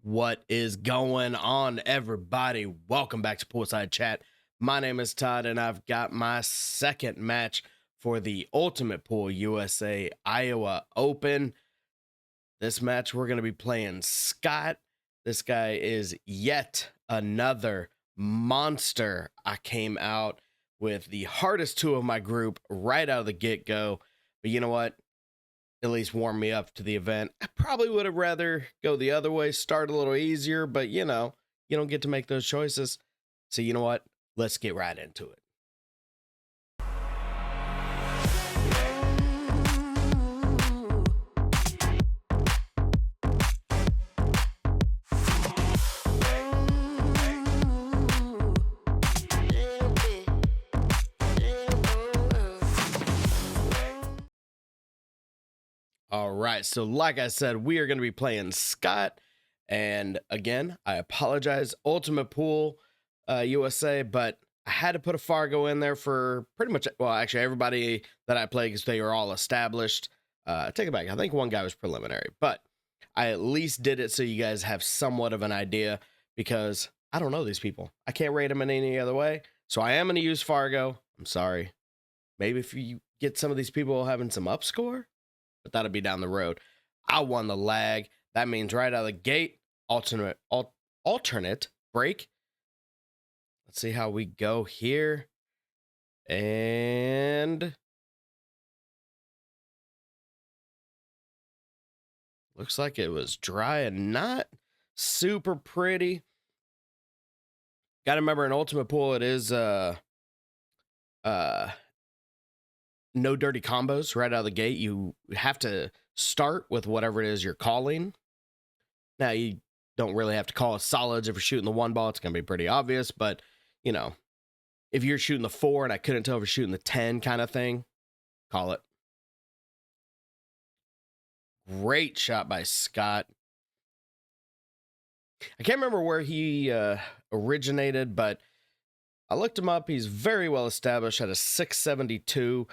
What is going on, everybody? Welcome back to Poolside Chat. My name is Todd, and I've got my second match for the Ultimate Pool USA Iowa Open. This match, we're going to be playing Scott. This guy is yet another monster. I came out with the hardest two of my group right out of the get-go. But you know what? At least warm me up to the event. I probably would have rather go the other way, start a little easier, but you don't get to make those choices. So you know what? Let's get right into it. All right, so like I said, we are going to be playing Scott. And again, I apologize, Ultimate Pool USA, but I had to put a Fargo in there for pretty much, well, actually everybody that I played because they were all established. Take it back. I think one guy was preliminary, but I at least did it so you guys have somewhat of an idea because I don't know these people. I can't rate them in any other way. So I am going to use Fargo. I'm sorry. Maybe if you get some of these people having some up score, but that'll be down the road. I won the lag. That means right out of the gate, alternate break. Let's see how we go here. And looks like it was dry and not super pretty. Got to remember in Ultimate Pool, it is no dirty combos right out of the gate. You have to start with whatever it is you're calling. Now, you don't really have to call it solids. If you're shooting the one ball, it's going to be pretty obvious. But, if you're shooting the 4 and I couldn't tell if you're shooting the 10 kind of thing, call it. Great shot by Scott. I can't remember where he originated, but I looked him up. He's very well established at a 672.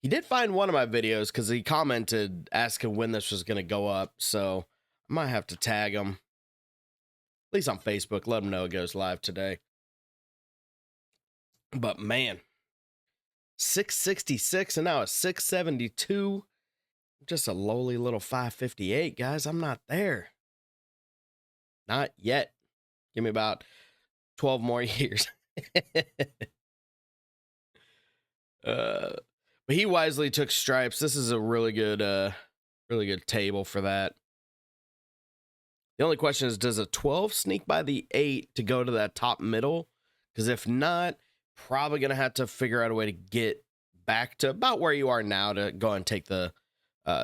He did find one of my videos because he commented asking when this was going to go up. So I might have to tag him, at least on Facebook. Let him know it goes live today. But man, 666 and now a 672. Just a lowly little 558, guys. I'm not there. Not yet. Give me about 12 more years. But he wisely took stripes. This is a really good table for that. The only question is, does a 12 sneak by the 8 to go to that top middle? Because if not, probably going to have to figure out a way to get back to about where you are now to go and take the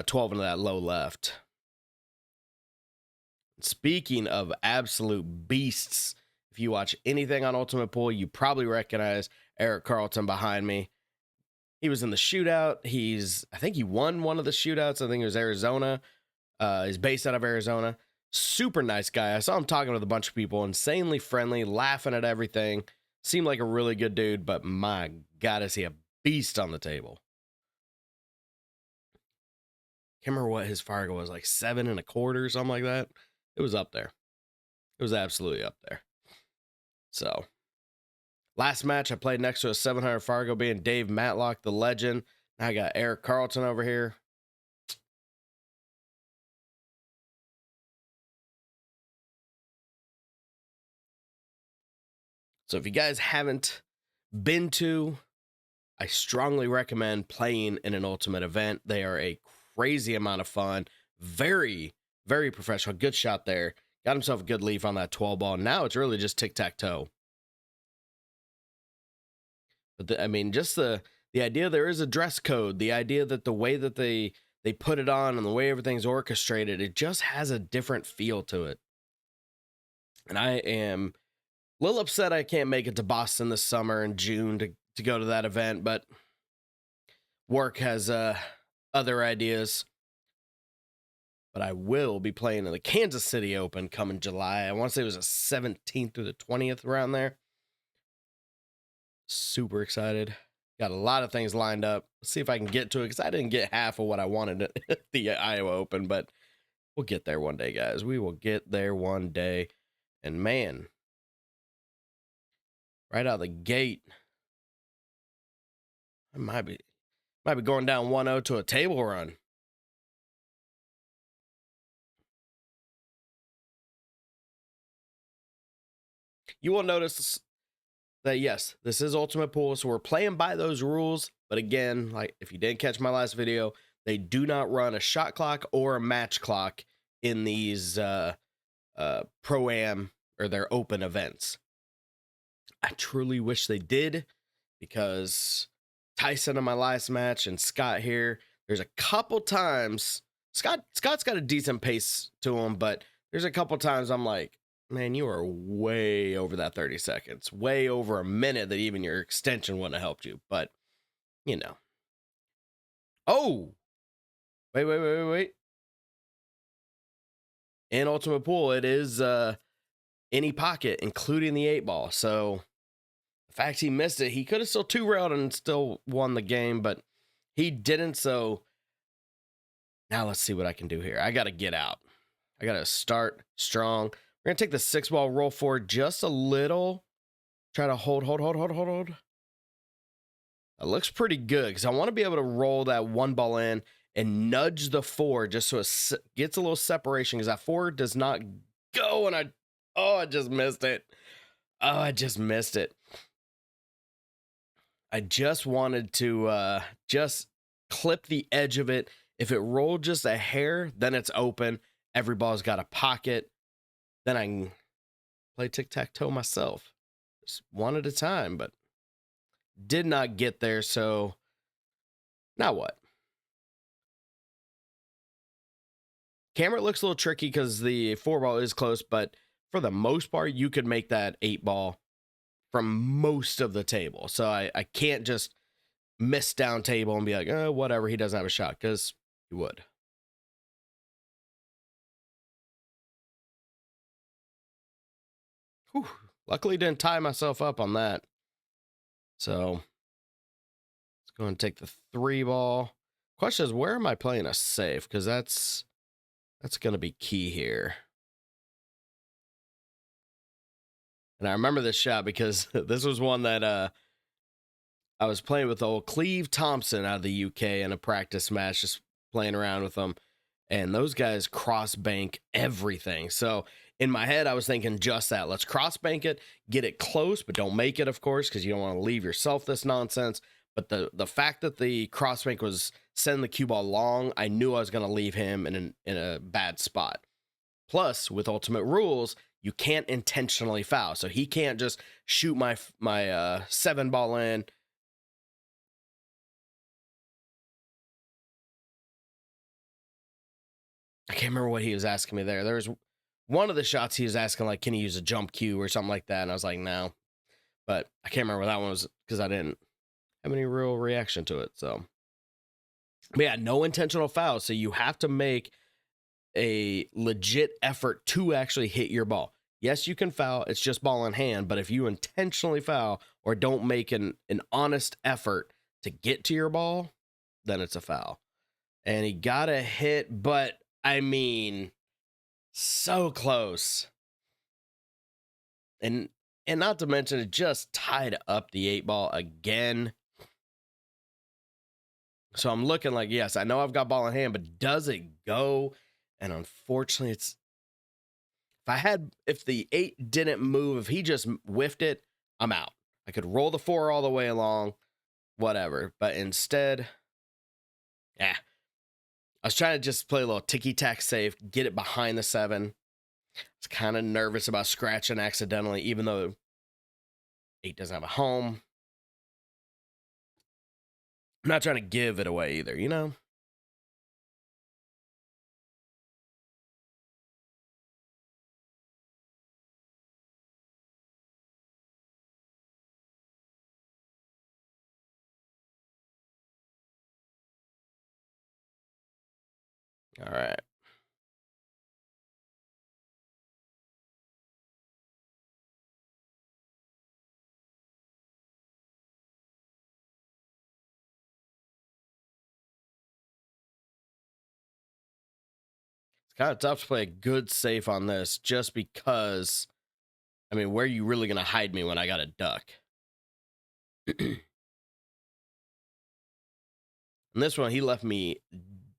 12 into that low left. Speaking of absolute beasts, if you watch anything on Ultimate Pool, you probably recognize Eric Carlton behind me. He was in the shootout. I think he won one of the shootouts. I think it was Arizona. He's based out of Arizona. Super nice guy. I saw him talking with a bunch of people, insanely friendly, laughing at everything. Seemed like a really good dude, but my God, is he a beast on the table. Can't remember what his Fargo was, like 7 1/4 or something like that. It was up there. It was absolutely up there. So, last match I played next to a 700 Fargo being Dave Matlock, the legend. Now I got Eric Carlton over here. So if you guys haven't been to, I strongly recommend playing in an Ultimate event. They are a crazy amount of fun. Very, very professional. Good shot there. Got himself a good leaf on that 12 ball. Now it's really just tic-tac-toe. But just the idea there is a dress code, the idea that the way that they put it on and the way everything's orchestrated, it just has a different feel to it. And I am a little upset I can't make it to Boston this summer in June to go to that event, but work has other ideas. But I will be playing in the Kansas City Open coming July. I want to say it was the 17th through the 20th, around there. Super excited. Got a lot of things lined up. Let's see if I can get to it, because I didn't get half of what I wanted at the Iowa Open, but We'll get there one day, guys. We will get there one day. And man, right out of the gate, I might be going down 1-0 to a table run. You will notice that, yes, this is Ultimate Pool, so we're playing by those rules. But again, like if you didn't catch my last video, they do not run a shot clock or a match clock in these Pro-Am or their open events. I truly wish they did, because Tyson in my last match and Scott here, there's a couple times Scott's got a decent pace to him, but there's a couple times I'm like, man, you are way over that 30 seconds, way over a minute that even your extension wouldn't have helped you. But you know. Oh, wait. In Ultimate Pool, it is any pocket, including the 8-ball. So the fact he missed it, he could have still 2-railed and still won the game, but he didn't. So now let's see what I can do here. I got to get out. I got to start strong. We're going to take the 6-ball, roll forward just a little. Try to hold. That looks pretty good, because I want to be able to roll that 1 ball in and nudge the 4 just so it gets a little separation, because that 4 does not go. And I just missed it. I just wanted to just clip the edge of it. If it rolled just a hair, then it's open. Every ball's got a pocket. Then I can play tic-tac-toe myself. Just one at a time, but did not get there. So now what? Camera looks a little tricky because the 4-ball is close, but for the most part, you could make that 8-ball from most of the table. So I can't just miss down table and be like, oh, whatever, he doesn't have a shot, because he would. Whew. Luckily didn't tie myself up on that. So let's go and take the 3-ball. Question is, where am I playing a safe? Because that's going to be key here. And I remember this shot because this was one that I was playing with old Cleve Thompson out of the UK in a practice match, just playing around with them. And those guys cross bank everything. So in my head, I was thinking just that. Let's cross bank it, get it close, but don't make it, of course, because you don't want to leave yourself this nonsense. But the fact that the cross bank was sending the cue ball long, I knew I was going to leave him in a bad spot. Plus, with Ultimate Rules, you can't intentionally foul. So he can't just shoot my 7-ball in. I can't remember what he was asking me there. There was one of the shots he was asking, like, can he use a jump cue or something like that? And I was like, no. But I can't remember what that one was, because I didn't have any real reaction to it. So, but yeah, no intentional foul. So you have to make a legit effort to actually hit your ball. Yes, you can foul. It's just ball in hand. But if you intentionally foul or don't make an honest effort to get to your ball, then it's a foul. And he got a hit, but I mean, so close. And not to mention, it just tied up the 8-ball again. So I'm looking like, yes, I know I've got ball in hand, but does it go? And unfortunately, if the 8 didn't move, if he just whiffed it, I'm out. I could roll the 4 all the way along, whatever. But instead, I was trying to just play a little ticky-tack safe, get it behind the 7. I was kind of nervous about scratching accidentally, even though 8 doesn't have a home. I'm not trying to give it away either, you know? All right. It's kind of tough to play a good safe on this just because, I mean, where are you really going to hide me when I got a duck? And this one, he left me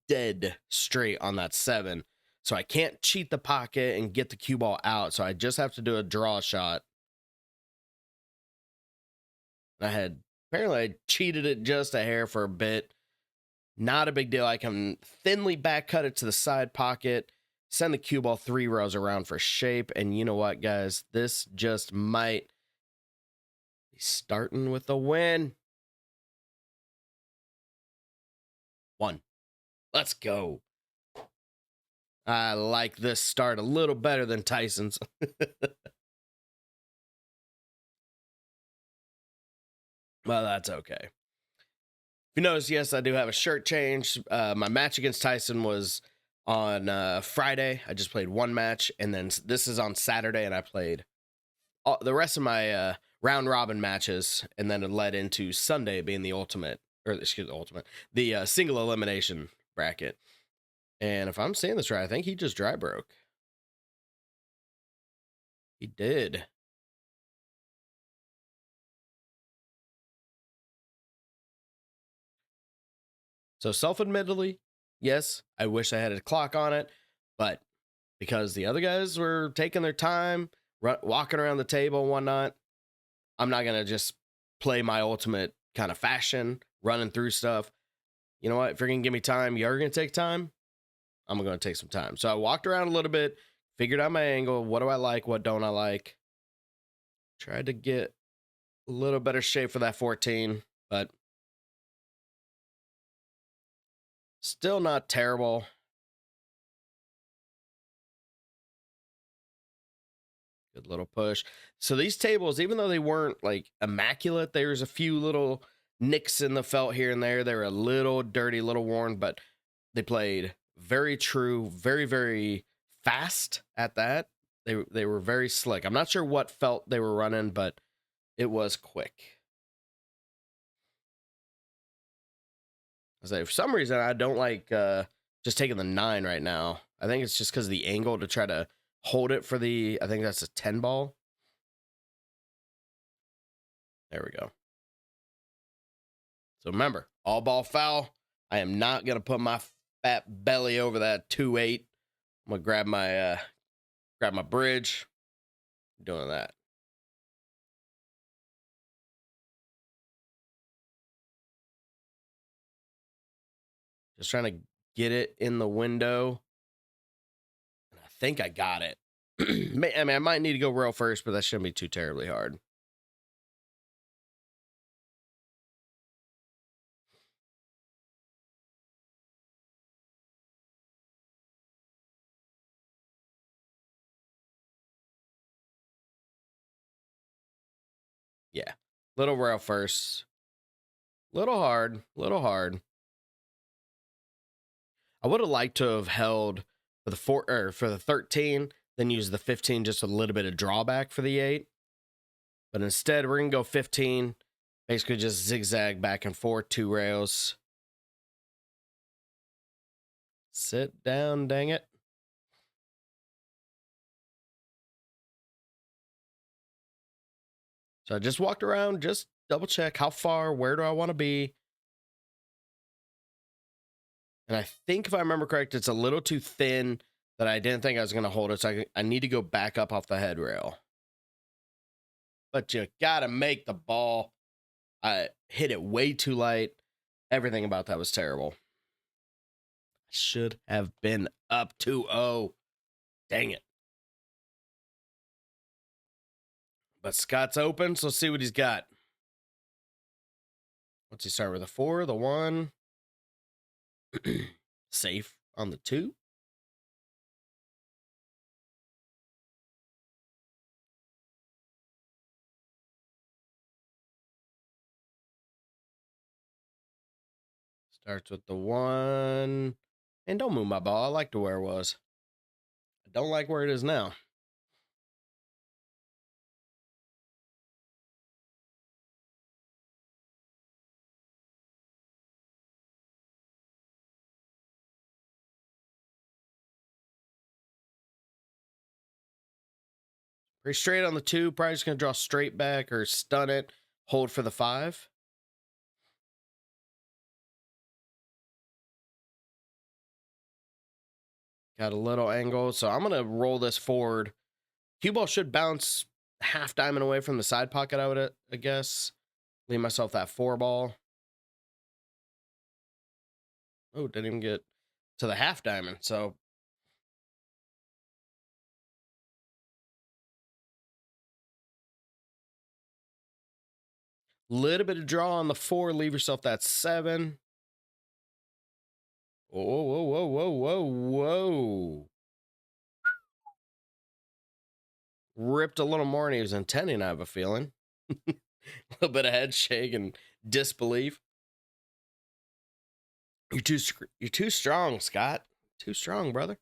dead straight on that 7. So I can't cheat the pocket and get the cue ball out. So I just have to do a draw shot. Apparently I cheated it just a hair for a bit. Not a big deal. I can thinly back cut it to the side pocket, send the cue ball 3 rows around for shape. And you know what, guys? This just might be starting with a win. 1. Let's go. I like this start a little better than Tyson's. Well, that's okay. If you notice, yes, I do have a shirt change. My match against Tyson was on Friday. I just played 1 match, and then this is on Saturday, and I played the rest of my round robin matches, and then it led into Sunday being the the single elimination bracket. And if I'm saying this right, I think he just dry broke. He did. So self-admittedly, yes, I wish I had a clock on it, but because the other guys were taking their time, walking around the table and whatnot, I'm not going to just play my ultimate kind of fashion, running through stuff. You know what? If you're going to give me time, you're going to take time. I'm going to take some time. So I walked around a little bit, figured out my angle. What do I like? What don't I like? Tried to get a little better shape for that 14, but still not terrible. Good little push. So these tables, even though they weren't like immaculate, there's a few little nicks in the felt here and there. They were a little dirty, a little worn, but they played very true, very, very fast at that. They were very slick. I'm not sure what felt they were running, but it was quick. I say for some reason I don't like just taking the 9 right now. I think it's just because of the angle to try to hold it for the, I think that's a 10 ball. There we go. So remember, all ball foul. I am not going to put my fat belly over that 2-8. I'm going to grab my bridge. I'm doing that. Just trying to get it in the window. And I think I got it. I mean, I might need to go rail first, but that shouldn't be too terribly hard. Yeah. Little rail first. Little hard. Little hard. I would have liked to have held for the 4 or for the 13, then use the 15 just a little bit of drawback for the 8. But instead, we're going to go 15. Basically just zigzag back and forth, 2 rails. Sit down, dang it. So I just walked around, just double check how far, where do I want to be. And I think if I remember correct, it's a little too thin that I didn't think I was going to hold it. So I need to go back up off the head rail. But you got to make the ball. I hit it way too light. Everything about that was terrible. Should have been up 2-0. Dang it. But Scott's open, so let's see what he's got. What's he start with? A 4, the 1. Safe on the 2. Starts with the 1. And don't move my ball. I liked where it was. I don't like where it is now. Pretty straight on the 2. Probably just going to draw straight back or stun it. Hold for the 5. Got a little angle. So I'm going to roll this forward. Cue ball should bounce half diamond away from the side pocket, I guess. Leave myself that 4 ball. Oh, didn't even get to the half diamond. So little bit of draw on the 4. Leave yourself that 7. Whoa, whoa, whoa, whoa, whoa, whoa. Ripped a little more than he was intending, I have a feeling. A little bit of head shake and disbelief. You're too strong, Scott. Too strong, brother.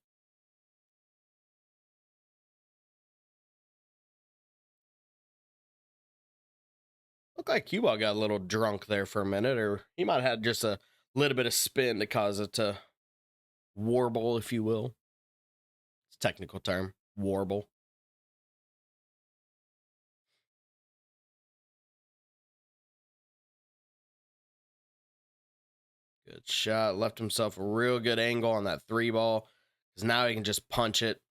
Looked like Q-Ball got a little drunk there for a minute, or he might have had just a little bit of spin to cause it to warble, if you will. It's a technical term, warble. Good shot. Left himself a real good angle on that 3 ball, because now he can just punch it,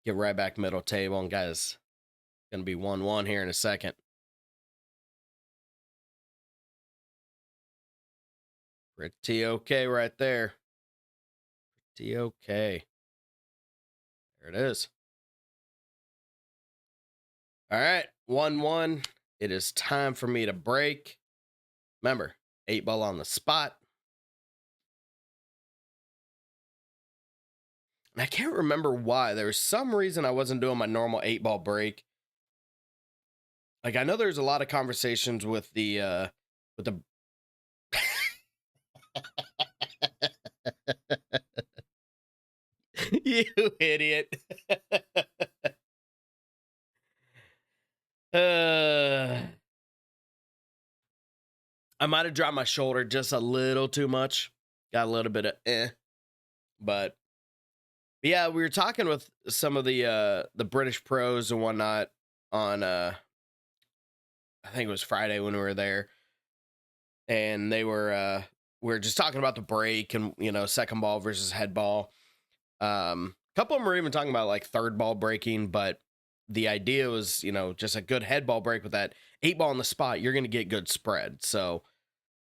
get right back middle table, and guys, going to be 1-1 here in a second. Pretty okay right there. Pretty okay. There it is. All right, 1-1. It is time for me to break. Remember, 8 ball on the spot. And I can't remember why. There was some reason I wasn't doing my normal 8 ball break. Like, I know there's a lot of conversations with the you idiot. I might have dropped my shoulder just a little too much. Got a little bit of but yeah, we were talking with some of the British pros and whatnot on I think it was Friday when we were there, and they were we were just talking about the break and second ball versus head ball. A couple of them were even talking about like third ball breaking, but the idea was just a good head ball break with that 8 ball on the spot. You're going to get good spread. So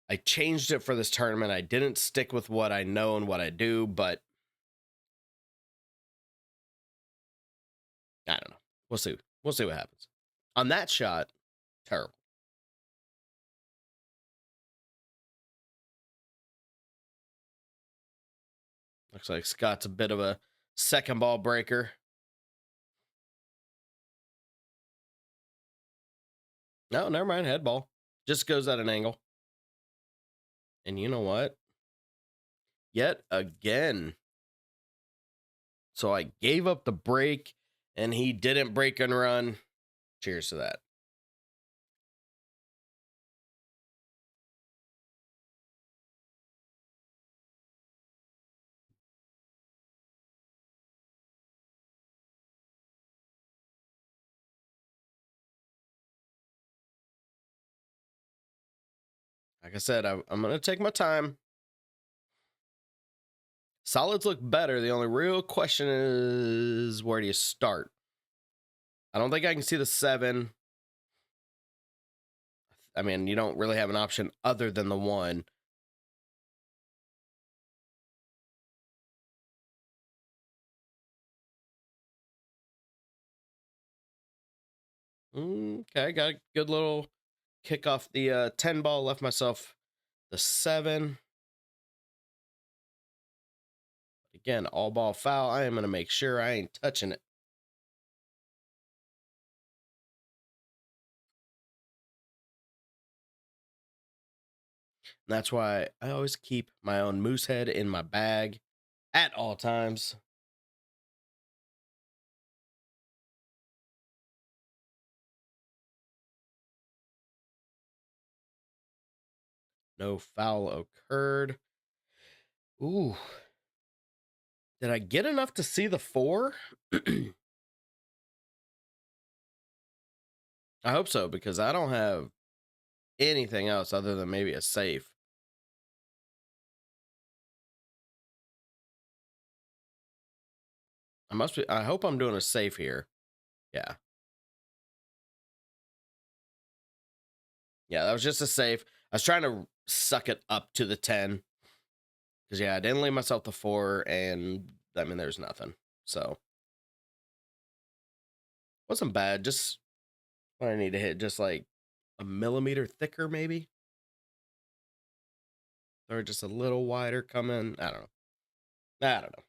I changed it for this tournament. I didn't stick with what I know and what I do, but I don't know. We'll see. We'll see what happens. On that shot, terrible. Looks like Scott's a bit of a second ball breaker. No, never mind. Head ball. Just goes at an angle. And you know what? Yet again. So I gave up the break and he didn't break and run. Cheers to that. Like I said, I'm going to take my time. Solids look better. The only real question is, where do you start? I don't think I can see the 7. I mean, you don't really have an option other than the 1. Okay, got a good little kick off the 10 ball. Left myself the 7. Again, all ball foul. I am going to make sure I ain't touching it. And that's why I always keep my own moose head in my bag at all times. No foul occurred. Ooh. Did I get enough to see the 4? I hope so, because I don't have anything else other than maybe a safe. I hope I'm doing a safe here. Yeah. Yeah, that was just a safe. I was trying to suck it up to the 10. Because, yeah, I didn't leave myself the 4, and, I mean, there's nothing. So, wasn't bad. Just what I need to hit, just like a millimeter thicker, maybe? Or just a little wider coming. I don't know. I don't know.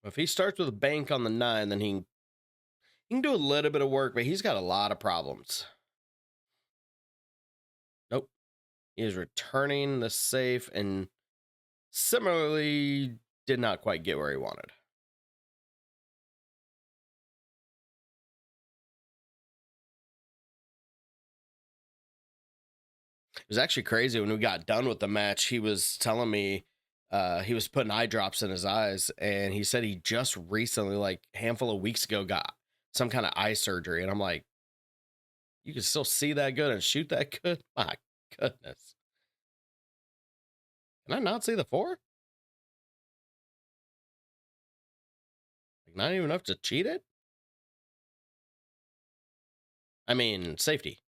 If he starts with a bank on the 9, then he can do a little bit of work, but he's got a lot of problems. Nope. He is returning the safe and similarly did not quite get where he wanted. It was actually crazy when we got done with the match. He was telling me he was putting eye drops in his eyes, and he said he just recently, like a handful of weeks ago, got some kind of eye surgery. And I'm like, you can still see that good and shoot that good? My goodness. Can I not see the 4? Like, not even enough to cheat it? I mean, safety.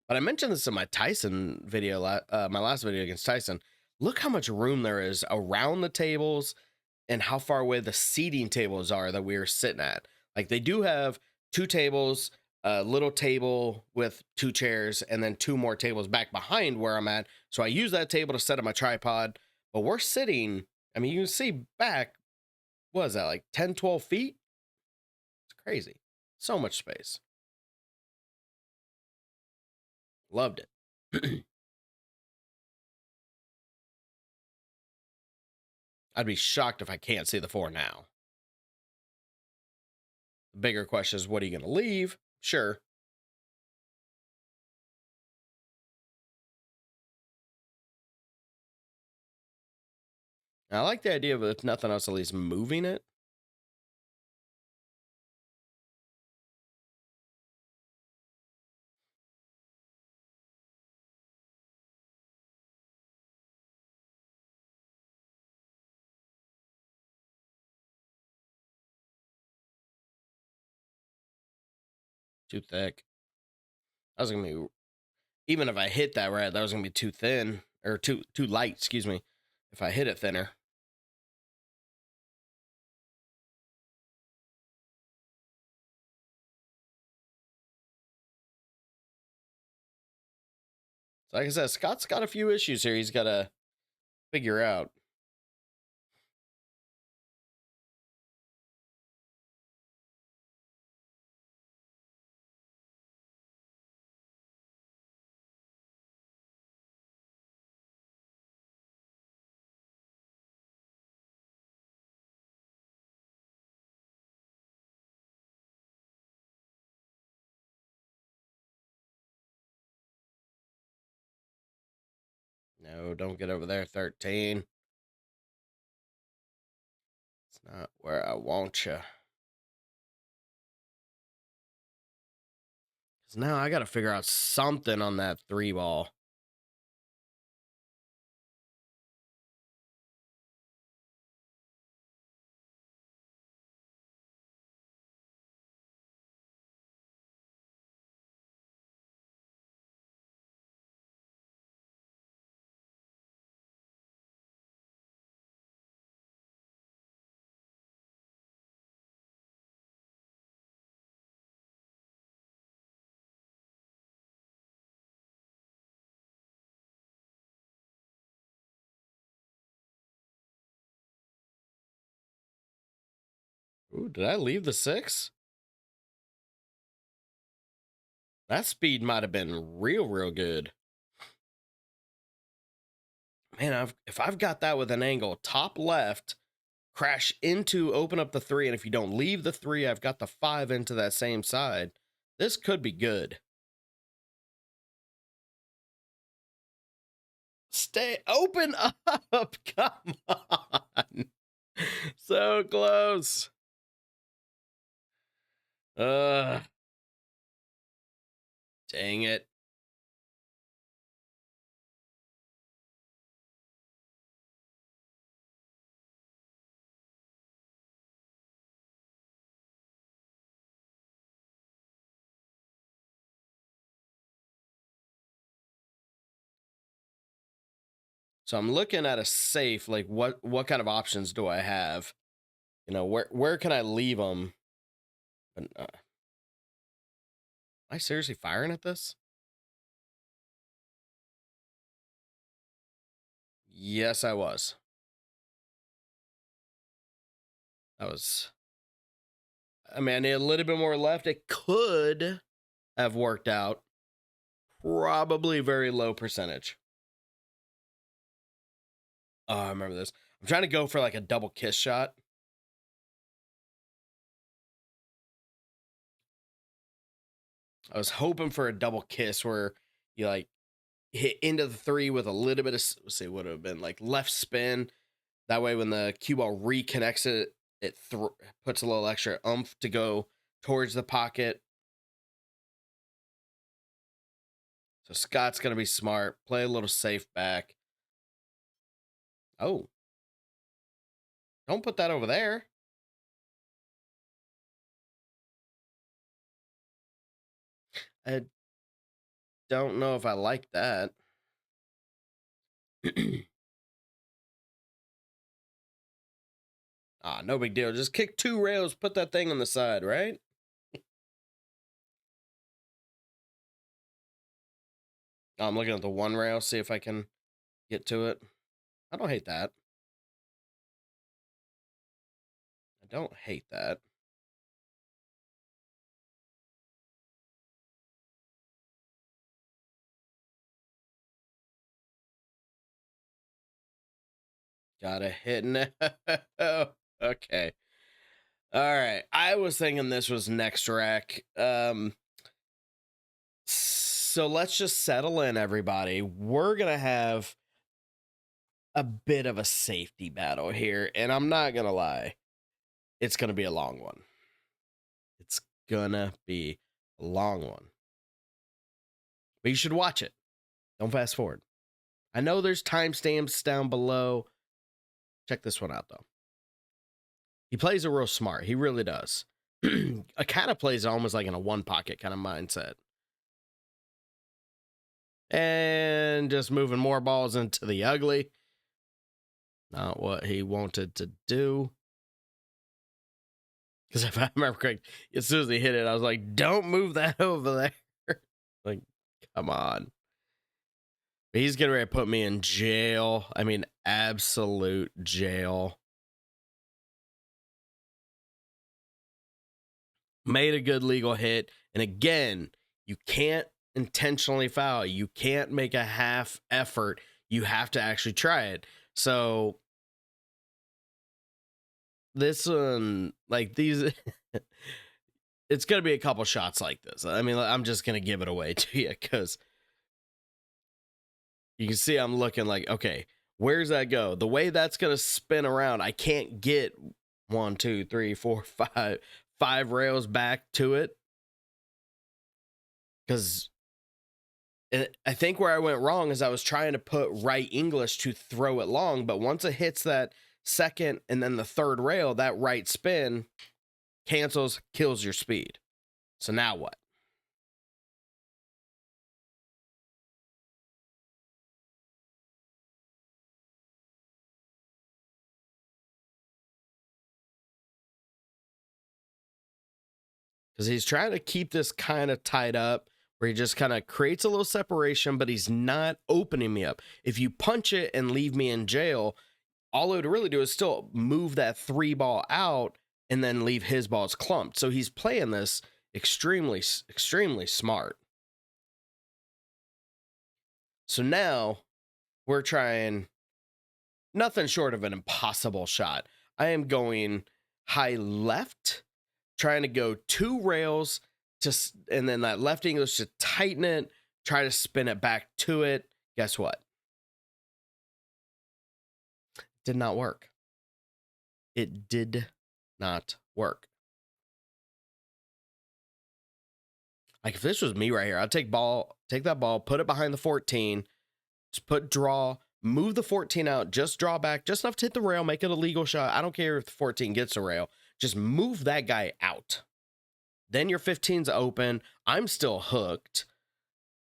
But I mentioned this in my Tyson video, my last video against Tyson. Look how much room there is around the tables and how far away the seating tables are that we were sitting at. Like, they do have 2 tables, a little table with 2 chairs, and then 2 more tables back behind where I'm at. So I use that table to set up my tripod. But we're sitting, I mean, you can see back, what is that, like 10, 12 feet? It's crazy. So much space. Loved it. I'd be shocked if I can't see the 4 now. The bigger question is, what are you going to leave? Sure. I like the idea of, if nothing else, at least moving it. Too thick. I was going to be, even if I hit that right, that was gonna be too thin, or too light, excuse me. If I hit it thinner. So like I said, Scott's got a few issues here he's gotta figure out. No, don't get over there, 13. It's not where I want you. Because now I gotta figure out something on that 3 ball. Ooh, did I leave the 6? That speed might have been real good. Man, if I've got that with an angle top left, crash into, open up the 3, and if you don't leave the 3, I've got the 5 into that same side. This could be good. Stay open up. Come on. So close. Dang it. So I'm looking at a safe. Like, what kind of options do I have? You know, where can I leave them? But, am I seriously firing at this? Yes, I was. I was. I mean, I need a little bit more left. It could have worked out. Probably very low percentage. Oh, I remember this. I'm trying to go for like a double kiss shot. I was hoping for a double kiss where you like hit into the three with a little bit of, let's say, would have been like left spin. That way, when the cue ball reconnects it, it puts a little extra oomph to go towards the pocket. So Scott's going to be smart, play a little safe back. Oh, don't put that over there. I don't know if I like that. No big deal. Just kick 2 rails, put that thing on the side, right? I'm looking at the 1 rail, see if I can get to it. I don't hate that. I don't hate that. Gotta hit no. Okay. All right. I was thinking this was next rack. So let's just settle in, everybody. We're gonna have a bit of a safety battle here, and I'm not gonna lie, it's gonna be a long one. It's gonna be a long one. But you should watch it. Don't fast forward. I know there's timestamps down below. Check this one out, though. He plays it real smart. He really does. I kind of plays almost like in a one pocket kind of mindset. And just moving more balls into the ugly. Not what he wanted to do. Because if I remember correct, as soon as he hit it, I was like, don't move that over there. Like, come on. But he's getting ready to put me in jail. I mean, absolute jail. Made a good legal hit. And again, you can't intentionally foul. You can't make a half effort. You have to actually try it. So this one, like these, it's going to be a couple shots like this. I mean, I'm just going to give it away to you because you can see I'm looking like, okay, where's that go? The way that's going to spin around, I can't get 1, 2, 3, 4, 5 rails back to it. Because I think where I went wrong is I was trying to put right English to throw it long, but once it hits that second and then the third rail, that right spin cancels, kills your speed. So now what? Because he's trying to keep this kind of tied up where he just kind of creates a little separation, but he's not opening me up. If you punch it and leave me in jail, all it would really do is still move that 3 ball out and then leave his balls clumped. So he's playing this extremely, extremely smart. So now we're trying nothing short of an impossible shot. I am going high left, trying to go 2 rails, just and then that left English to tighten it, try to spin it back to it. Guess what? Did not work. It did not work. Like if this was me right here, I'd take that ball, put it behind the 14, just put draw, move the 14 out, just draw back, just enough to hit the rail, make it a legal shot. I don't care if the 14 gets a rail. Just move that guy out. Then your 15's open. I'm still hooked.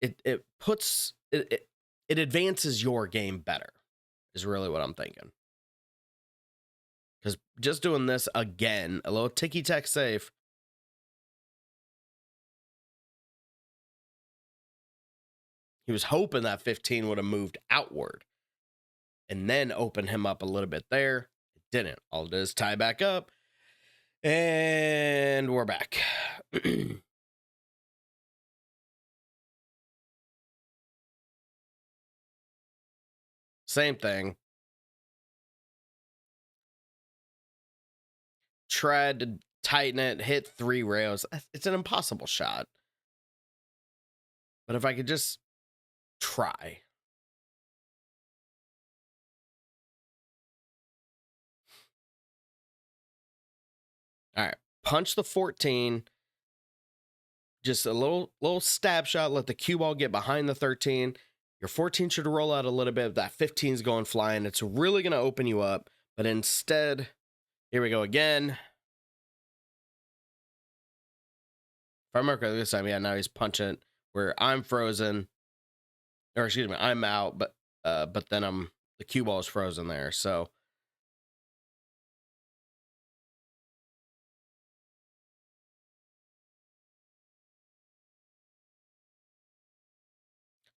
It advances your game better, is really what I'm thinking. Because just doing this again, a little ticky-tack safe. He was hoping that 15 would have moved outward and then open him up a little bit there. It didn't. All it did is tie back up. And we're back. Same thing. Tried to tighten it, hit 3 rails. It's an impossible shot. But if I could just try. All right. Punch the 14. Just a little stab shot. Let the cue ball get behind the 13. Your 14 should roll out a little bit. That 15's going flying. It's really going to open you up. But instead, here we go again. If I remember correctly this time, yeah, now he's punching where I'm frozen. Or excuse me, I'm out, but then the cue ball is frozen there. So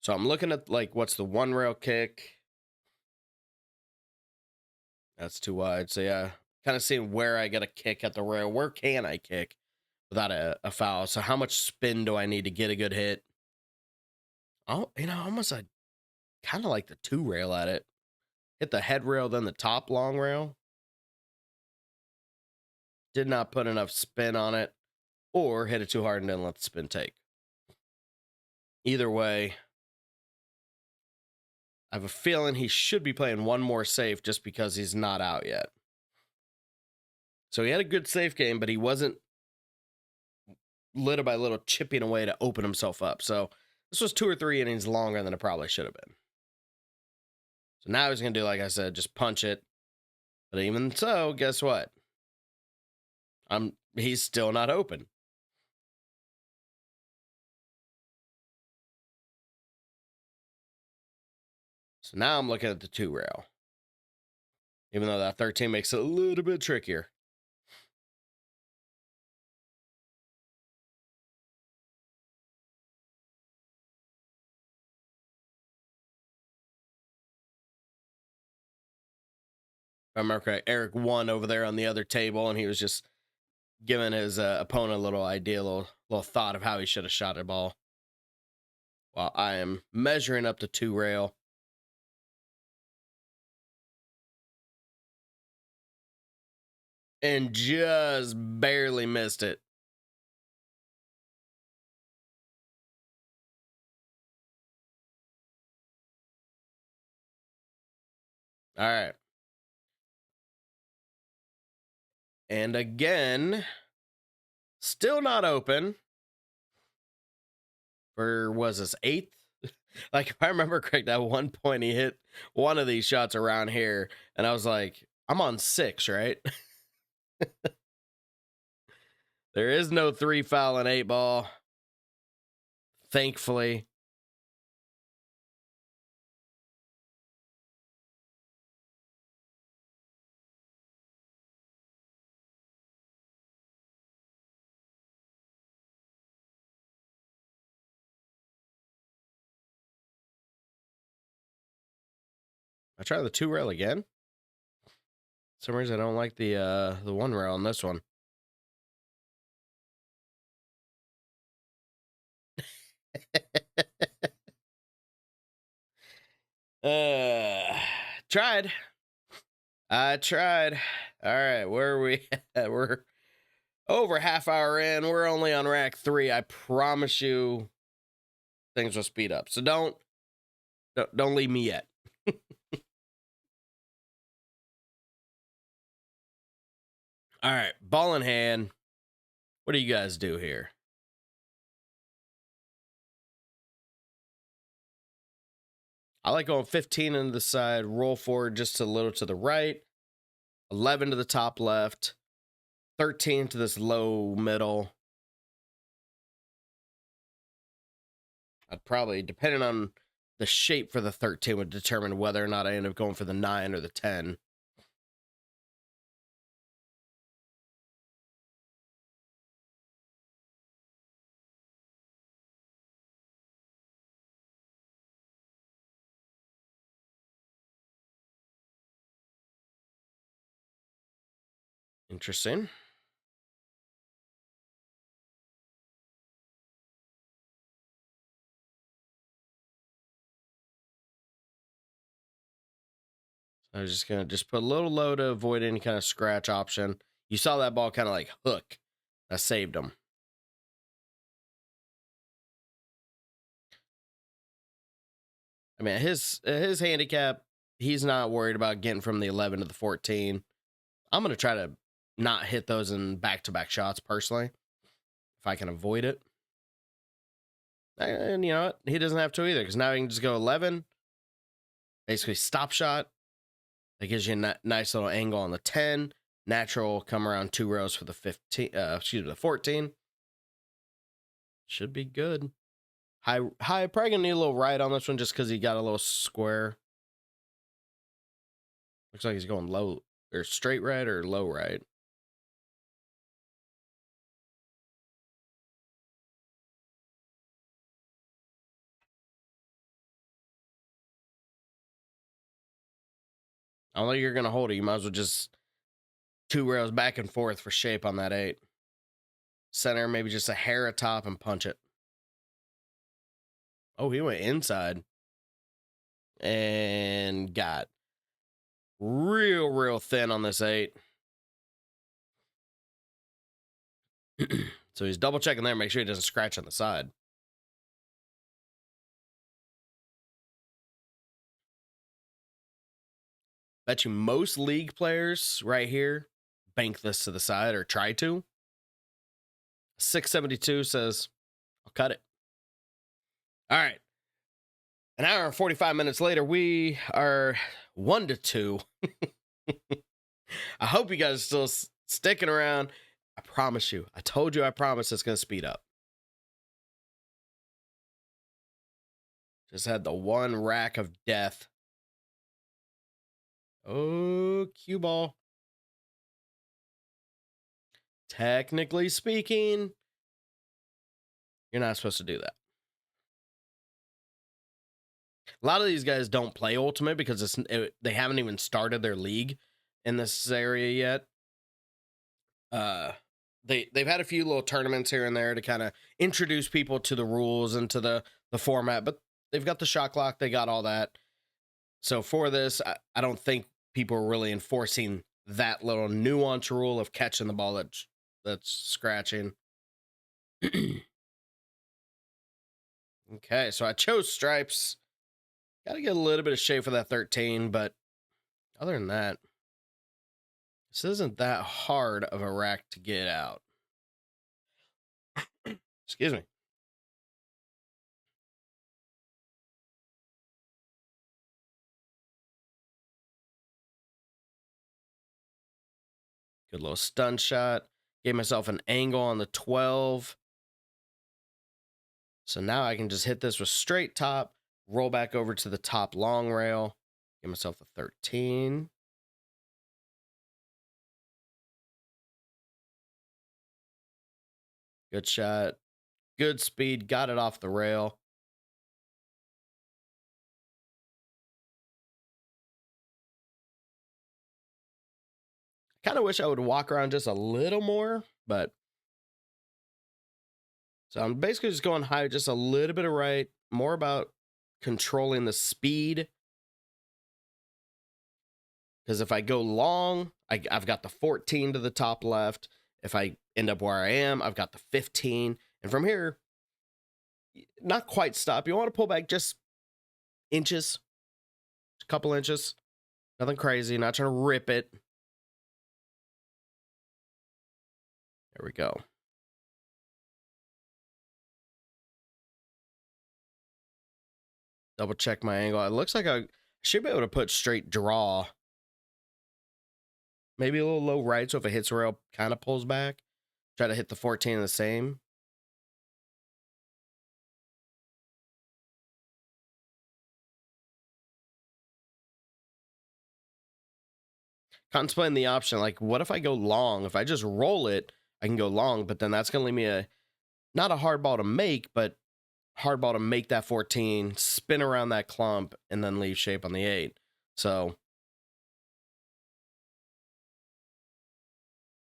I'm looking at like what's the 1 rail kick. That's too wide. So yeah, kind of seeing where I get a kick at the rail. Where can I kick without a foul? So how much spin do I need to get a good hit? Oh, almost I kind of like the 2 rail at it. Hit the head rail, then the top long rail. Did not put enough spin on it, or hit it too hard and didn't let the spin take. Either way, I have a feeling he should be playing 1 more safe just because he's not out yet. So he had a good safe game, but he wasn't little by little chipping away to open himself up. So this was 2 or 3 innings longer than it probably should have been. So now he's going to do, like I said, just punch it. But even so, guess what? He's still not open. So now I'm looking at the 2 rail. Even though that 13 makes it a little bit trickier. If I remember correct, Eric won over there on the other table, and he was just giving his opponent a little idea, little thought of how he should have shot a ball. While I am measuring up the 2 rail. And just barely missed it. All right. And again, still not open. For, was this 8th? Like, if I remember correct, at one point he hit one of these shots around here, and I was like, I'm on 6, right? There is no 3 foul and 8 ball. Thankfully. I try the 2 rail again. For some reason I don't like the 1 rail on this one. Tried. I tried. All right, where are we at? We're over half hour in. We're only on rack 3. I promise you things will speed up. So don't leave me yet. All right, ball in hand. What do you guys do here? I like going 15 into the side, roll forward just a little to the right, 11 to the top left, 13 to this low middle. I'd probably, depending on the shape for the 13, would determine whether or not I end up going for the 9 or the 10. Interesting. I was just going to put a little low to avoid any kind of scratch option. You saw that ball kind of like hook. I saved him. I mean, his handicap, he's not worried about getting from the 11 to the 14. I'm going to try to not hit those in back-to-back shots personally, if I can avoid it. And you know what? He doesn't have to either, because now he can just go 11. Basically, stop shot. That gives you a nice little angle on the 10. Natural come around 2 rows for the 15. The 14. Should be good. High. Probably gonna need a little right on this one just because he got a little square. Looks like he's going low or straight right or low right. I don't think you're gonna hold it. You might as well just 2 rails back and forth for shape on that 8. Center, maybe just a hair atop and punch it. Oh, he went inside. And got real thin on this 8. So he's double checking there, make sure he doesn't scratch on the side. Bet you most league players right here bank this to the side or try to. 672 says, I'll cut it. All right. An hour and 45 minutes later, we are 1-2. I hope you guys are still sticking around. I promise you. I told you, I promise it's going to speed up. Just had the one rack of death. Oh, cue ball. Technically speaking, you're not supposed to do that. A lot of these guys don't play Ultimate because they haven't even started their league in this area yet. They've had a few little tournaments here and there to kind of introduce people to the rules and to the format, but they've got the shot clock, they got all that. So for this, I don't think people are really enforcing that little nuance rule of catching the ball that's scratching. Okay, so I chose stripes. Got to get a little bit of shape for that 13, but other than that, this isn't that hard of a rack to get out. Excuse me. Good little stun shot. Gave myself an angle on the 12. So now I can just hit this with straight top, roll back over to the top long rail, give myself a 13. Good shot. Good speed. Got it off the rail. Kind of wish I would walk around just a little more, but so I'm basically just going high, just a little bit of right, more about controlling the speed. Because if I go long, I've got the 14 to the top left. If I end up where I am, I've got the 15. And from here, not quite stop. You want to pull back just inches, a couple inches. Nothing crazy, not trying to rip it. There we go. Double check my angle. It looks like I should be able to put straight draw. Maybe a little low right, so if it hits rail, kind of pulls back. Try to hit the 14 the same. Contemplating the option, like, what if I go long? If I just roll it, I can go long, but then that's going to leave me not a hard ball to make, but hard ball to make that 14, spin around that clump, and then leave shape on the 8. So,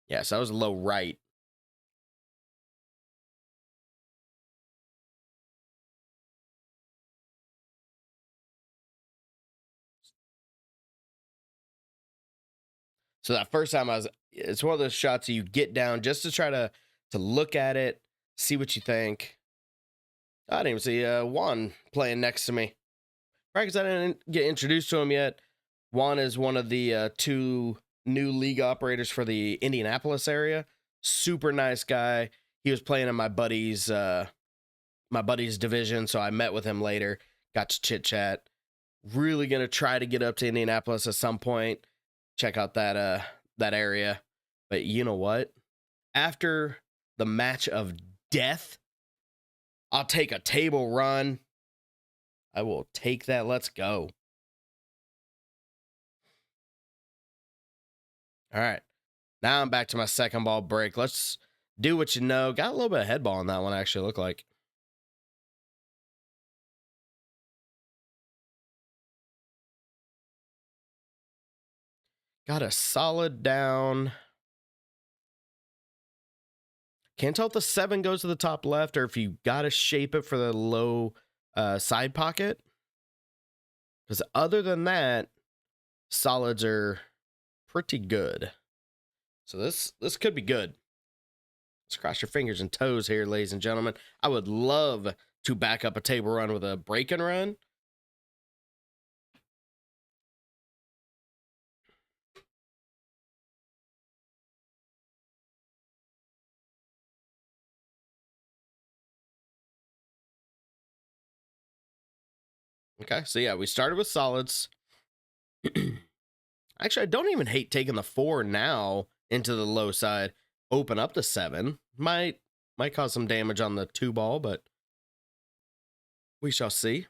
yeah, so that was low right. So that first time it's one of those shots that you get down just to try to look at it, see what you think. I didn't even see Juan playing next to me. Right, because I didn't get introduced to him yet. Juan is one of the 2 new league operators for the Indianapolis area. Super nice guy. He was playing in my buddy's division, so I met with him later. Got to chit chat. Really gonna try to get up to Indianapolis at some point. Check out that area. But you know what? After the match of death, I'll take a table run. I will take that. Let's go. All right. Now I'm back to my second ball break. Let's do what you know. Got a little bit of head ball on that one, actually, look like. Got a solid down. Can't tell if the 7 goes to the top left or if you got to shape it for the low side pocket. Because other than that, solids are pretty good. So this could be good. Let's cross your fingers and toes here, ladies and gentlemen. I would love to back up a table run with a break and run. Okay, so yeah, we started with solids. Actually, I don't even hate taking the 4 now into the low side. Open up the 7. Might cause some damage on the 2 ball, but we shall see.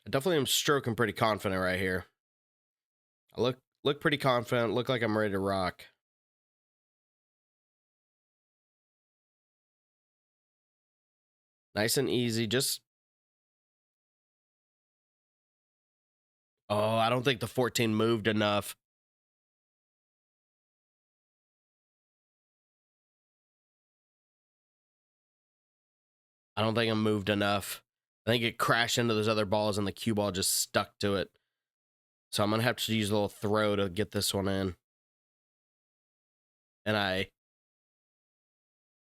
I definitely am stroking pretty confident right here. I look pretty confident. Look like I'm ready to rock. Nice and easy. Just I don't think the 14 moved enough. I don't think it moved enough. I think it crashed into those other balls and the cue ball just stuck to it. So I'm going to have to use a little throw to get this one in. And I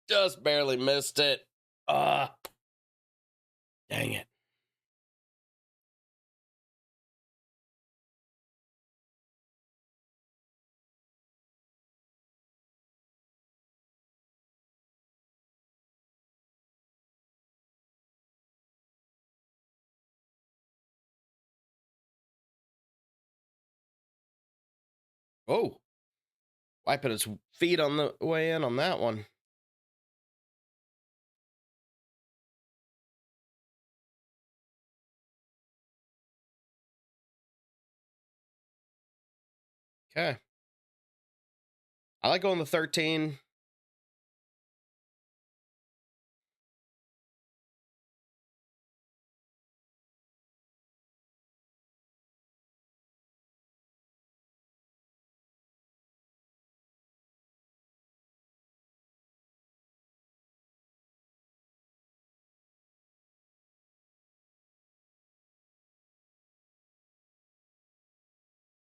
just barely missed it. Dang it. Oh, wiping its feet on the way in on that one. Okay. I like going the 13.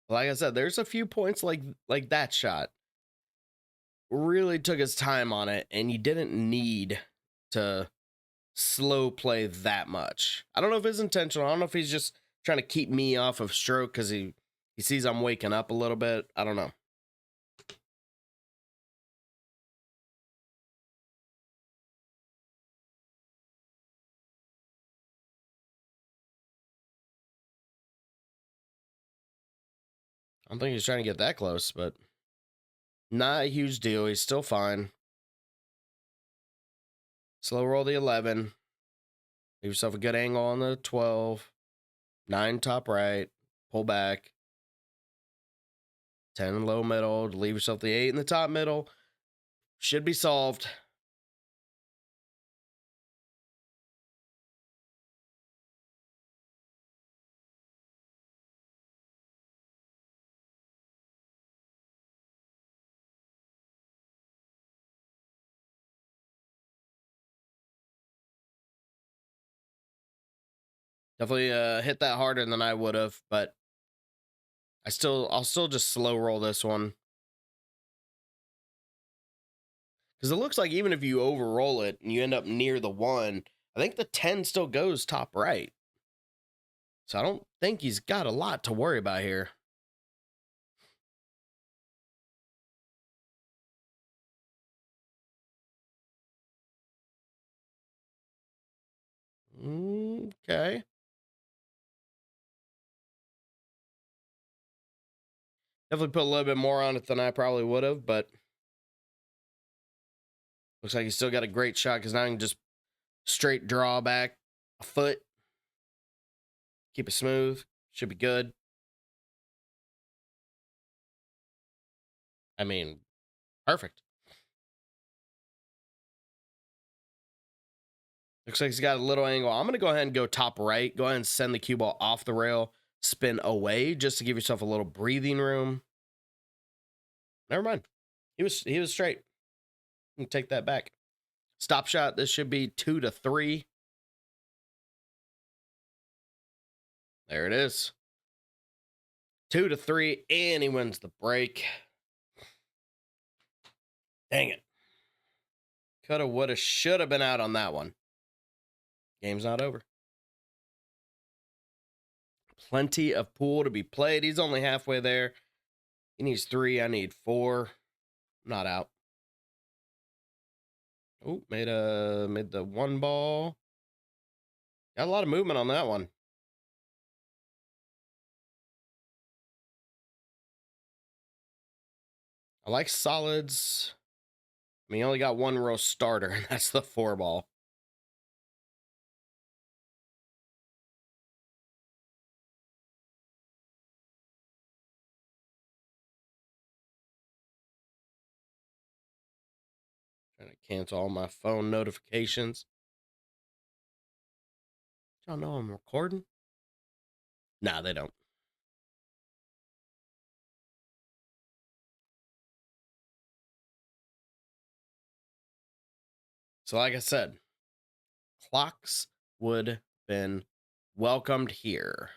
Like I said, there's a few points like that shot. Really took his time on it, and you didn't need to slow play that much. I don't know if it's intentional. I don't know if he's just trying to keep me off of stroke because he sees I'm waking up a little bit. I don't know. I don't think he's trying to get that close, but not a huge deal. He's still fine. Slow roll the 11. Leave yourself a good angle on the 12. 9 top right. Pull back. 10 low middle. Leave yourself the 8 in the top middle. Should be solved. Definitely hit that harder than I would have, but I'll still just slow roll this one. Because it looks like even if you overroll it and you end up near the 1, I think the 10 still goes top right. So I don't think he's got a lot to worry about here. Okay. Definitely put a little bit more on it than I probably would have, but looks like he's still got a great shot because now I can just straight draw back a foot. Keep it smooth. Should be good. I mean, perfect. Looks like he's got a little angle. I'm going to go ahead and go top right. Go ahead and send the cue ball off the rail. Spin away just to give yourself a little breathing room. Never mind. He was straight. You can take that back. Stop shot. This should be 2 to 3. There it is. 2 to 3, and he wins the break. Dang it. Coulda, woulda, shoulda been out on that one. Game's not over. Plenty of pool to be played. He's only halfway there. He needs 3. I need 4. Not out. Oh, made the 1 ball. Got a lot of movement on that one. I like solids. I mean, he only got 1 real starter, and that's the 4 ball. Trying to cancel all my phone notifications. Y'all know I'm recording? Nah, they don't. So, like I said, clocks would been welcomed here.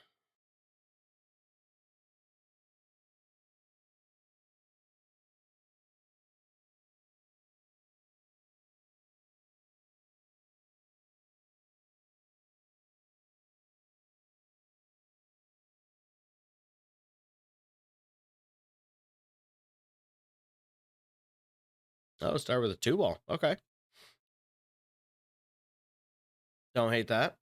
Oh, start with a 2 ball. Okay. Don't hate that.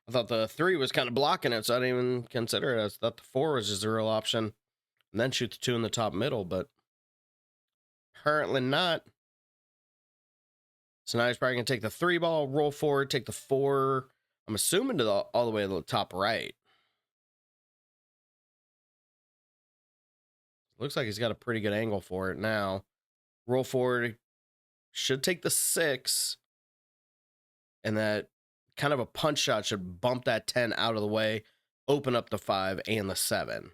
I thought the 3 was kind of blocking it, so I didn't even consider it. I thought the 4 was just a real option. And then shoot the 2 in the top middle, but apparently not. So now he's probably going to take the 3 ball, roll forward, take the 4. I'm assuming to all the way to the top right. Looks like he's got a pretty good angle for it now. Roll forward, should take the 6. And that kind of a punch shot should bump that 10 out of the way, open up the 5 and the 7.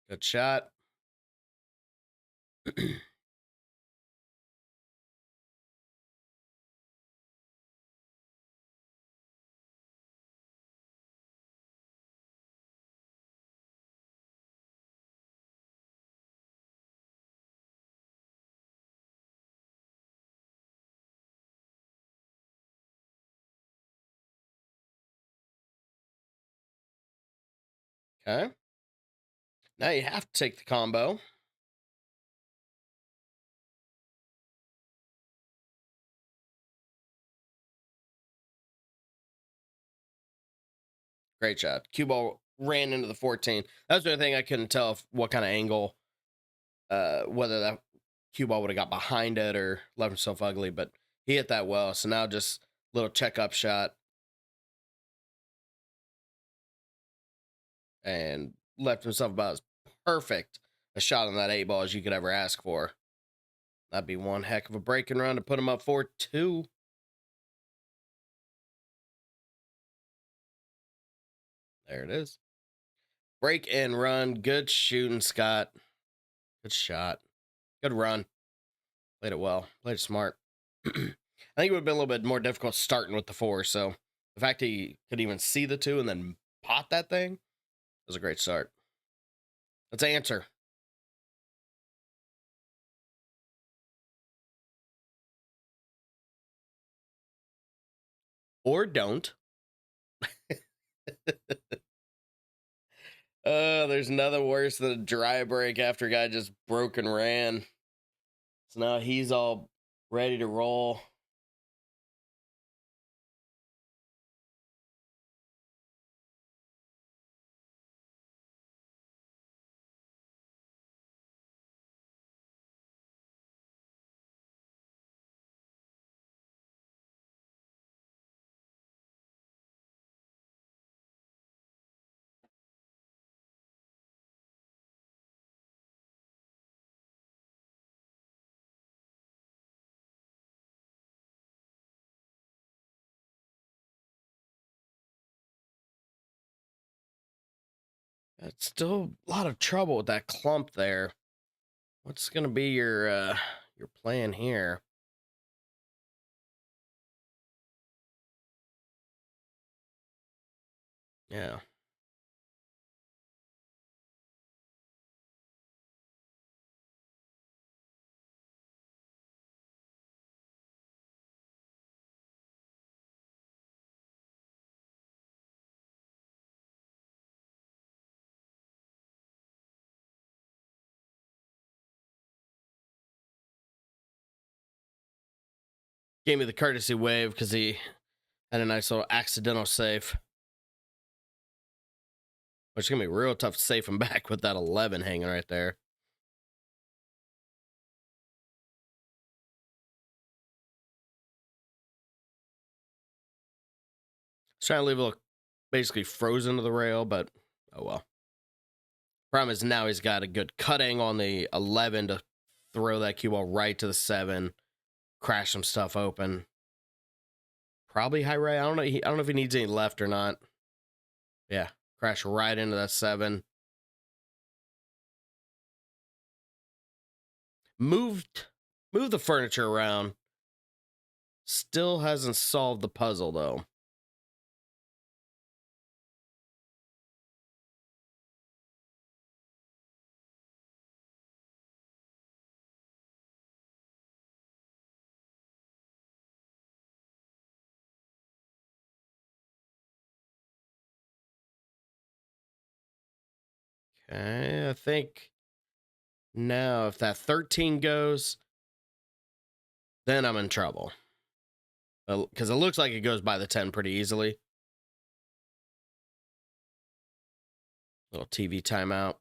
Good shot. Okay. Now you have to take the combo. Great shot. Cue ball ran into the 14. That's the only thing I couldn't tell if what kind of angle, whether that cue ball would have got behind it or left himself ugly, but he hit that well. So now just little checkup shot and left himself about as perfect a shot on that 8 ball as you could ever ask for. That'd be one heck of a breaking run to put him up 4-2. There it is. Break and run. Good shooting, Scott. Good shot. Good run. Played it well. Played it smart. I think it would have been a little bit more difficult starting with the 4. So the fact he could even see the 2 and then pot that thing was a great start. Let's answer. Or don't. There's nothing worse than a dry break after a guy just broke and ran. So now he's all ready to roll. It's still a lot of trouble with that clump there. What's gonna be your plan here? Yeah. Gave me the courtesy wave because he had a nice little accidental save. Which is gonna be real tough to save him back with that 11 hanging right there. He's trying to leave a little basically frozen to the rail, but oh well. Problem is now he's got a good cutting on the 11 to throw that cue ball right to the 7, crash some stuff open. Probably high right. I don't know. I don't know if he needs any left or not. Yeah, crash right into that 7. Moved the furniture around. Still hasn't solved the puzzle though. Okay, I think now if that 13 goes, then I'm in trouble. Because it looks like it goes by the 10 pretty easily. Little TV timeout.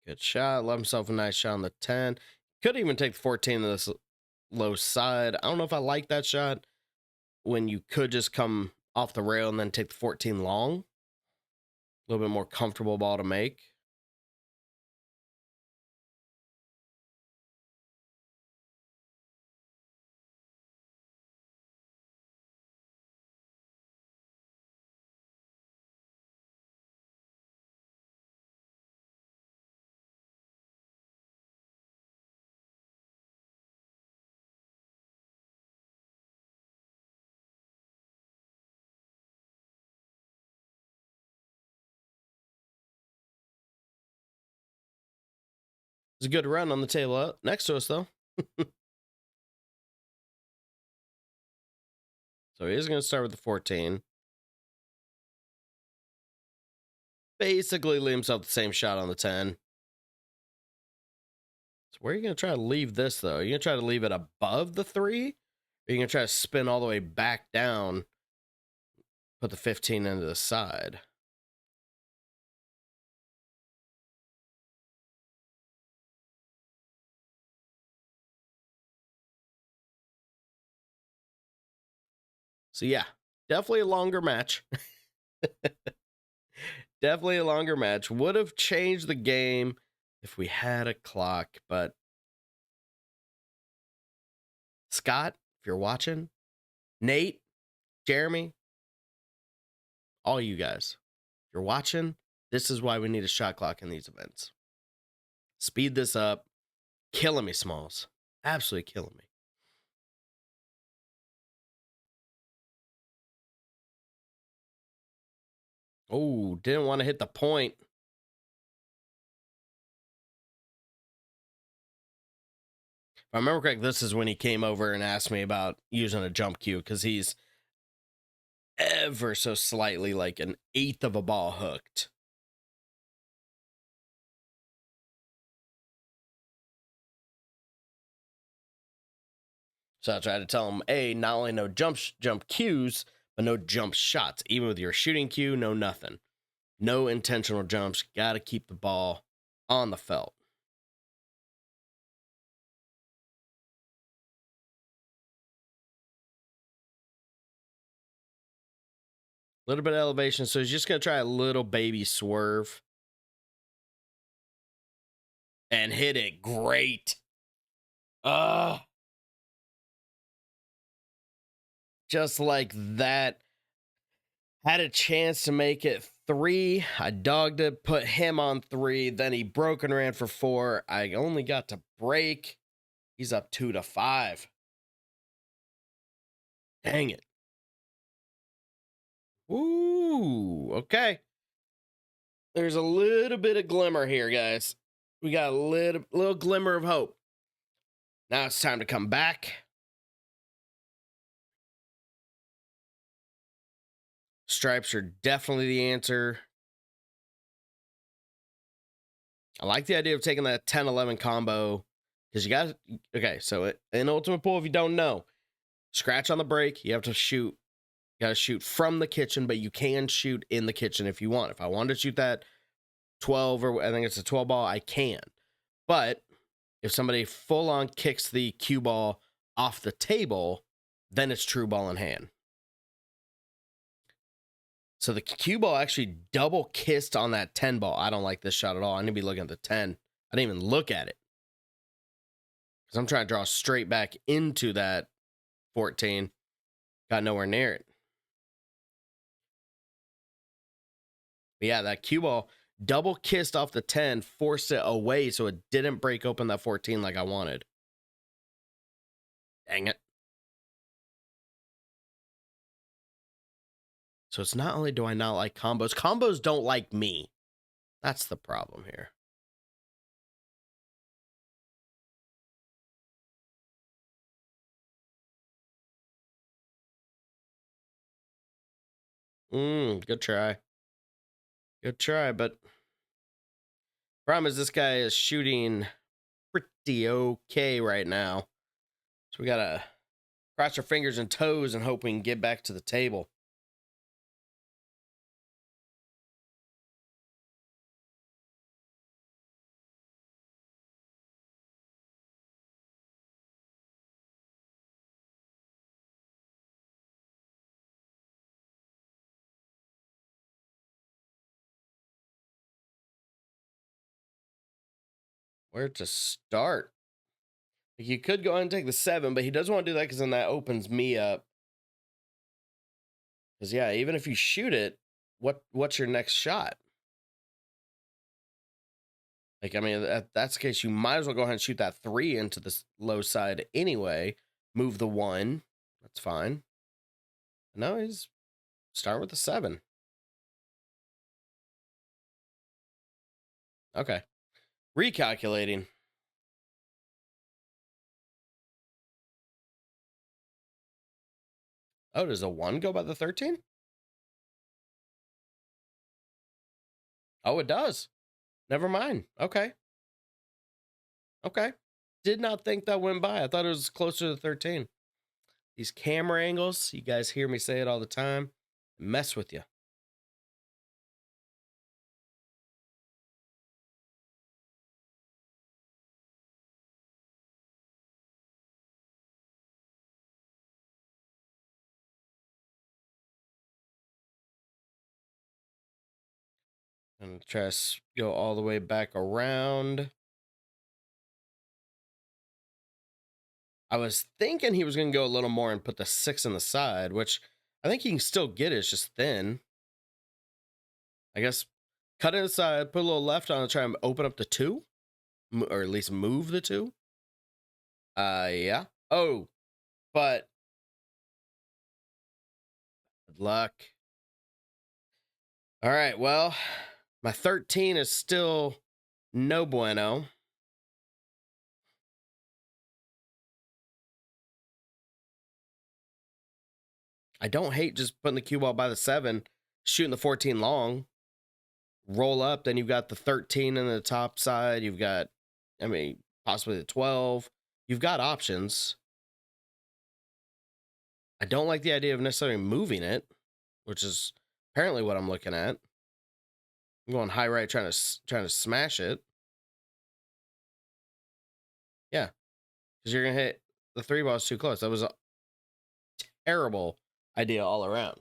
Good shot. Left himself a nice shot on the 10. Could even take the 14 to this low side. I don't know if I like that shot when you could just come off the rail and then take the 14 long. A little bit more comfortable ball to make. It's a good run on the table next to us, though. So he is going to start with the 14. Basically leave himself the same shot on the 10. So where are you going to try to leave this, though? Are you going to try to leave it above the 3? Or are you going to try to spin all the way back down, put the 15 into the side? So yeah, definitely a longer match. Definitely a longer match. Would have changed the game if we had a clock, but Scott, if you're watching, Nate, Jeremy, all you guys, if you're watching, this is why we need a shot clock in these events. Speed this up. Killing me, Smalls. Absolutely killing me. Oh, didn't want to hit the point. If I remember correct, this is when he came over and asked me about using a jump cue because he's ever so slightly like an eighth of a ball hooked. So I tried to tell him, A, not only no jump cues, but no jump shots. Even with your shooting cue, no nothing. No intentional jumps. Got to keep the ball on the felt. A little bit of elevation, so he's just going to try a little baby swerve. And hit it great. Just like that. Had a chance to make it 3. I dogged it, put him on 3. Then he broke and ran for 4. I only got to break. He's up 2-5. Dang it. Ooh, okay. There's a little bit of glimmer here, guys. We got a little glimmer of hope. Now it's time to come back. Stripes are definitely the answer. I like the idea of taking that 10-11 combo because you got, okay, so in Ultimate Pool, if you don't know, scratch on the break, you have to shoot, you got to shoot from the kitchen, but you can shoot in the kitchen if you want. If I wanted to shoot that 12, or I think it's a 12 ball, I can. But if somebody full on kicks the cue ball off the table, then it's true ball in hand. So the cue ball actually double kissed on that 10 ball. I don't like this shot at all. I need to be looking at the 10. I didn't even look at it because I'm trying to draw straight back into that 14. Got nowhere near it. But yeah, that cue ball double kissed off the 10, forced it away so it didn't break open that 14 like I wanted. Dang it. So it's not only do I not like combos, combos don't like me. That's the problem here. Good try. Good try, but problem is this guy is shooting pretty okay right now. So we gotta cross our fingers and toes and hope we can get back to the table. Where to start? Like, you could go ahead and take the 7, but he doesn't want to do that because then that opens me up. Because, yeah, even if you shoot it, what's your next shot? Like, I mean, that's the case. You might as well go ahead and shoot that 3 into the low side anyway. Move the 1. That's fine. No, he's starting with the 7. Okay. Recalculating. Oh, does a 1 go by the 13? Oh, it does. Never mind. Okay. Okay. Did not think that went by. I thought it was closer to 13. These camera angles, you guys hear me say it all the time, mess with you. I'm going to try to go all the way back around. I was thinking he was going to go a little more and put the 6 on the side, which I think he can still get it. It's just thin. I guess cut it inside, put a little left on it, try and open up the 2, or at least move the 2. Yeah. Oh, but good luck. All right, well, my 13 is still no bueno. I don't hate just putting the cue ball by the 7, shooting the 14 long, roll up, then you've got the 13 in the top side. You've got, I mean, possibly the 12. You've got options. I don't like the idea of necessarily moving it, which is apparently what I'm looking at. I'm going high right, trying to smash it. Yeah, because you're gonna hit the 3 balls too close. That was a terrible idea all around.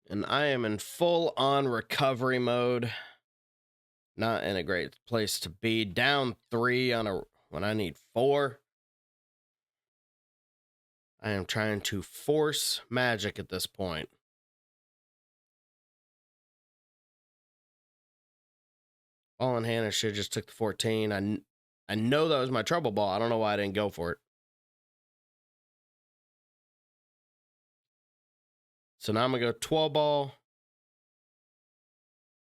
And I am in full on recovery mode. Not in a great place to be. Down 3 on a when I need 4. I am trying to force magic at this point. Ball in hand, I should have just took the 14. I know that was my trouble ball. I don't know why I didn't go for it. So now I'm going to go 12 ball.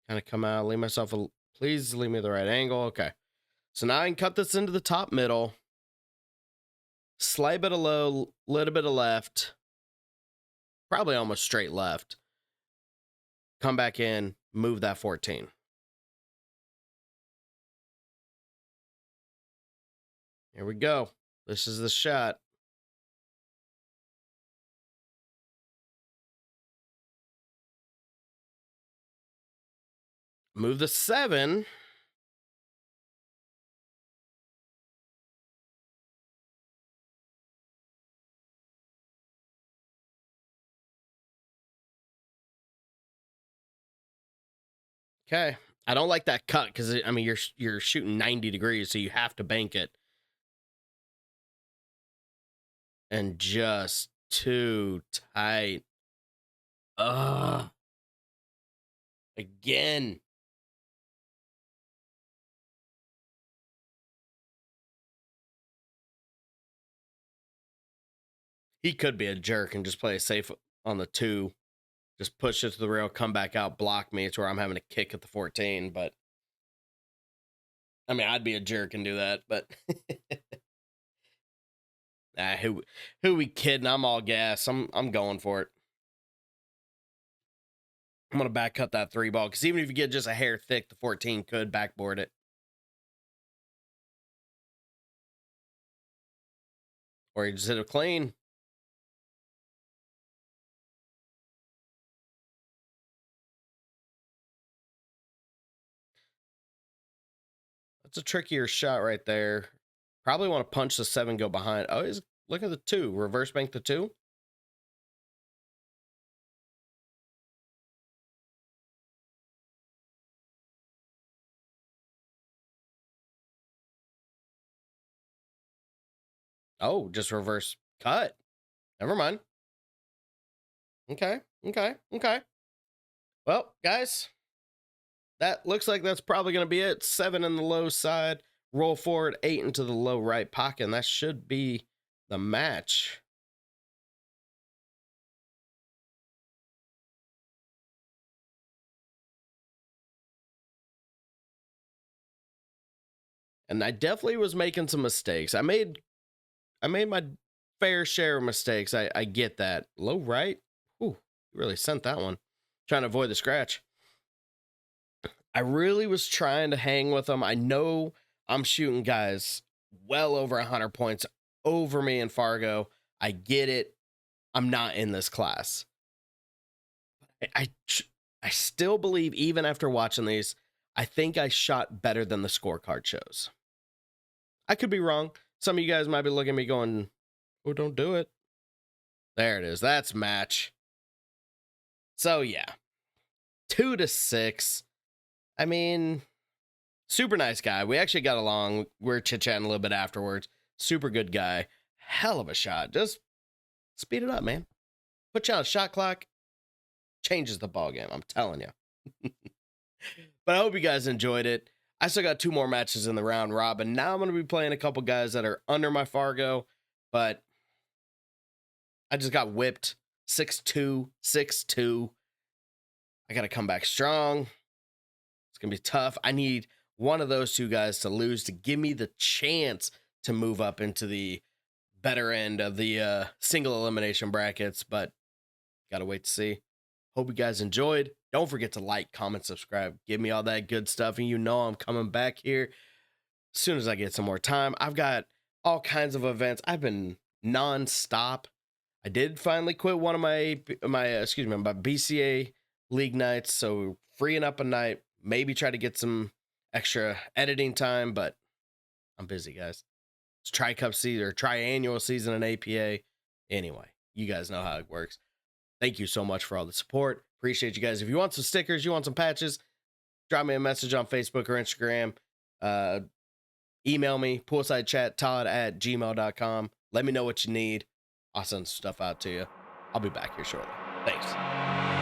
Kind of come out, leave myself a... Please leave me the right angle. Okay. So now I can cut this into the top middle. Slight bit of low, little bit of left. Probably almost straight left. Come back in, move that 14. Here we go. This is the shot. Move the 7. Okay. I don't like that cut because, I mean, you're shooting 90 degrees, so you have to bank it. And just too tight. Ugh. Again. He could be a jerk and just play it safe on the 2. Just push it to the rail, come back out, block me. It's where I'm having to kick at the 14. But, I mean, I'd be a jerk and do that. But, who we kidding? I'm all gas. I'm going for it. I'm going to back cut that 3 ball because even if you get just a hair thick, the 14 could backboard it. Or you just hit it clean. That's a trickier shot right there. Probably want to punch the 7, go behind. Oh, look at the 2. Reverse bank the 2. Oh, just reverse cut. Never mind. Okay. Well, guys, that looks like that's probably going to be it. 7 in the low side. Roll forward 8 into the low right pocket. And that should be the match. And I definitely was making some mistakes. I made my fair share of mistakes. I get that. Low right. Ooh, you really sent that one. Trying to avoid the scratch. I really was trying to hang with them. I know I'm shooting guys well over 100 points over me in Fargo. I get it. I'm not in this class. I still believe, even after watching these, I think I shot better than the scorecard shows. I could be wrong. Some of you guys might be looking at me going, oh, don't do it. There it is. That's match. So, yeah. 2-6. I mean, super nice guy. We actually got along. We're chit-chatting a little bit afterwards. Super good guy. Hell of a shot. Just speed it up, man. Put you on a shot clock. Changes the ball game. I'm telling you. But I hope you guys enjoyed it. I still got 2 more matches in the round robin. Now I'm going to be playing a couple guys that are under my Fargo, but I just got whipped 6-2, 6-2. I got to come back strong. It's going to be tough. I need one of those 2 guys to lose to give me the chance to move up into the better end of the single elimination brackets, but got to wait to see. Hope you guys enjoyed. Don't forget to like, comment, subscribe. Give me all that good stuff. And you know I'm coming back here as soon as I get some more time. I've got all kinds of events. I've been nonstop. I did finally quit one of my BCA league nights. So freeing up a night, maybe try to get some extra editing time, but I'm busy, guys. It's tri-cup season or triannual season in APA. Anyway, you guys know how it works. Thank you so much for all the support. Appreciate you guys. If you want some stickers, you want some patches, drop me a message on Facebook or Instagram. Email me, poolsidechat.todd@gmail.com. Let me know what you need. I'll send stuff out to you. I'll be back here shortly. Thanks.